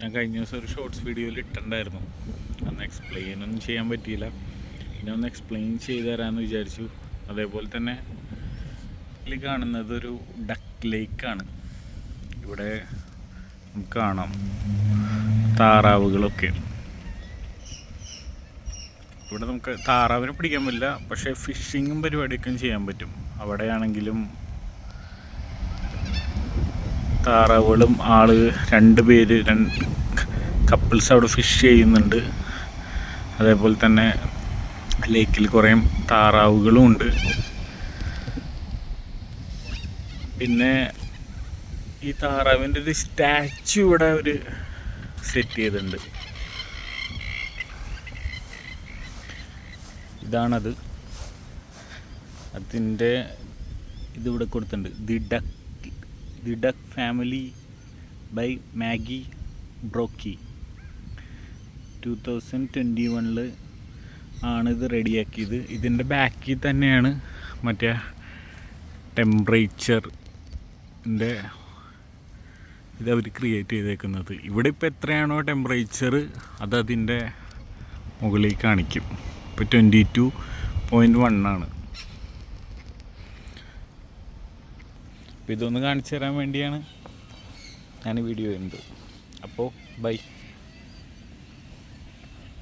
ഞാൻ കഴിഞ്ഞ ദിവസം ഒരു ഷോർട്സ് വീഡിയോയിൽ ഇട്ടിട്ടുണ്ടായിരുന്നു. അന്ന് എക്സ്പ്ലെയിനൊന്നും ചെയ്യാൻ പറ്റിയില്ല. പിന്നെ ഒന്ന് എക്സ്പ്ലെയിൻ ചെയ്ത് തരാമെന്ന് വിചാരിച്ചു. അതേപോലെ തന്നെ ഇതിൽ കാണുന്നത് ഒരു ഡക്ക് ലേക്കാണ്. ഇവിടെ നമുക്ക് കാണാം താറാവുകളൊക്കെ. ഇവിടെ നമുക്ക് താറാവിനെ പിടിക്കാൻ പറ്റില്ല, പക്ഷേ ഫിഷിങ്ങും പരിപാടിയൊക്കെ ചെയ്യാൻ പറ്റും. അവിടെയാണെങ്കിലും താറാവുകളും രണ്ട് കപ്പിൾസ് അവിടെ ഫിഷ് ചെയ്യുന്നുണ്ട്. അതേപോലെ തന്നെ ലേക്കിൽ കുറേ താറാവുകളും ഉണ്ട്. പിന്നെ ഈ താറാവിൻ്റെ ഒരു സ്റ്റാച്ചു ഇവിടെ ഒരു സെറ്റ് ചെയ്തിട്ടുണ്ട്. ഇതാണത്. അതിൻ്റെ ഇതിവിടെ കൊടുത്തിട്ടുണ്ട്. The duck family by Maggie Brocki. 2021 ആണ് ഇത് റെഡിയാക്കിയത്. ഇതിൻ്റെ ബാക്കിൽ തന്നെയാണ് മറ്റേ ടെമ്പറേച്ചറിൻ്റെ ഇതവർ ക്രിയേറ്റ് ചെയ്തേക്കുന്നത്. ഇവിടെ ഇപ്പോൾ എത്രയാണോ ടെമ്പറേച്ചർ അതതിൻ്റെ മുകളിൽ കാണിക്കും. ഇപ്പോൾ 22.1 ആണ്. അപ്പോൾ ഇതൊന്ന് കാണിച്ചു തരാൻ വേണ്ടിയാണ് ഞാൻ വീഡിയോ ചെയ്യുന്നത്. അപ്പോൾ ബൈ.